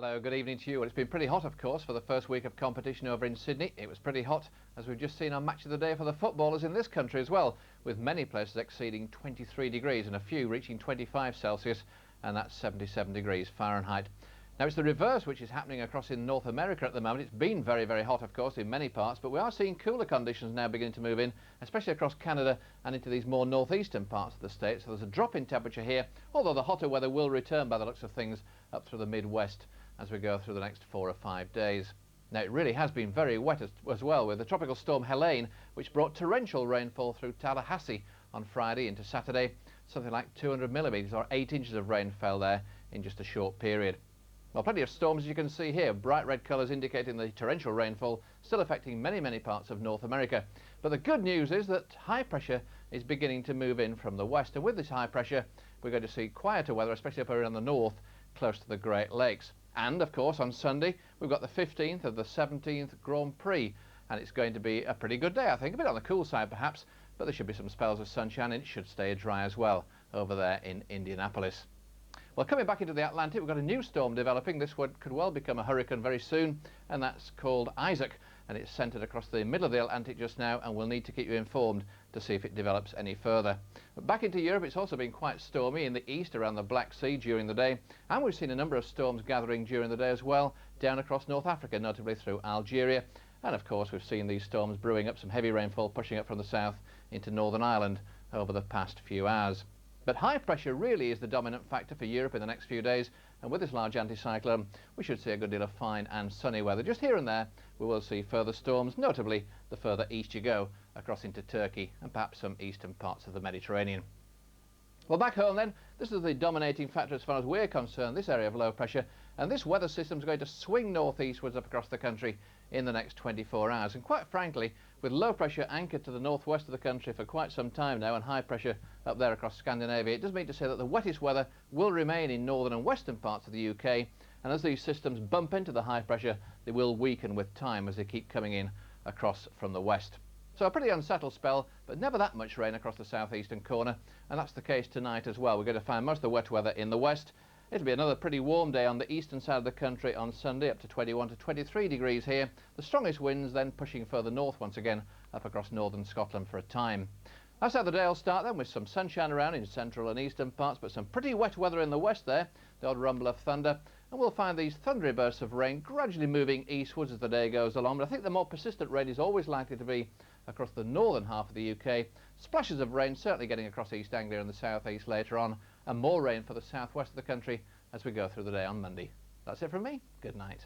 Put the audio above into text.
Hello, good evening to you. Well, it's been pretty hot, of course, for the first week of competition over in Sydney. It was pretty hot, as we've just seen on Match of the Day for the footballers in this country as well, with many places exceeding 23 degrees and a few reaching 25 Celsius, and that's 77 degrees Fahrenheit. Now, it's the reverse which is happening across in North America at the moment. It's been very, very hot, of course, in many parts, but we are seeing cooler conditions now beginning to move in, especially across Canada and into these more northeastern parts of the state. So there's a drop in temperature here, although the hotter weather will return by the looks of things up through the Midwest as we go through the next 4 or 5 days. Now, it really has been very wet as well, with the tropical storm Helene, which brought torrential rainfall through Tallahassee on Friday into Saturday. Something like 200 millimetres or 8 inches of rain fell there in just a short period. Well, plenty of storms, as you can see here, bright red colours indicating the torrential rainfall still affecting many parts of North America. But the good news is that high pressure is beginning to move in from the west, and with this high pressure we're going to see quieter weather, especially up around the north, close to the Great Lakes. And of course on Sunday we've got the 15th of the 17th Grand Prix, and it's going to be a pretty good day, I think. A bit on the cool side perhaps, but there should be some spells of sunshine, and it should stay dry as well over there in Indianapolis. Well, coming back into the Atlantic, we've got a new storm developing. This one could well become a hurricane very soon, and that's called Isaac, and it's centred across the middle of the Atlantic just now, and we'll need to keep you informed to see if it develops any further. But back into Europe, it's also been quite stormy in the east around the Black Sea during the day, and we've seen a number of storms gathering during the day as well, down across North Africa, notably through Algeria. And of course we've seen these storms brewing up, some heavy rainfall pushing up from the south into Northern Ireland over the past few hours. But high pressure really is the dominant factor for Europe in the next few days, and with this large anticyclone we should see a good deal of fine and sunny weather. Just here and there we will see further storms, notably the further east you go across into Turkey and perhaps some eastern parts of the Mediterranean. Well, back home then, this is the dominating factor as far as we're concerned, this area of low pressure, and this weather system is going to swing northeastwards up across the country in the next 24 hours. And quite frankly, with low pressure anchored to the northwest of the country for quite some time now, and high pressure up there across Scandinavia, it does mean to say that the wettest weather will remain in northern and western parts of the UK, and as these systems bump into the high pressure, they will weaken with time as they keep coming in across from the west. So a pretty unsettled spell, but never that much rain across the southeastern corner, and that's the case tonight as well. We're going to find most of the wet weather in the west. It'll be another pretty warm day on the eastern side of the country on Sunday, up to 21 to 23 degrees here. The strongest winds then pushing further north once again up across northern Scotland for a time. That's how the day will start then, with some sunshine around in central and eastern parts, but some pretty wet weather in the west there, the odd rumble of thunder, and we'll find these thundery bursts of rain gradually moving eastwards as the day goes along. But I think the more persistent rain is always likely to be across the northern half of the UK. Splashes of rain certainly getting across East Anglia and the southeast later on, and more rain for the southwest of the country as we go through the day on Monday. That's it from me. Good night.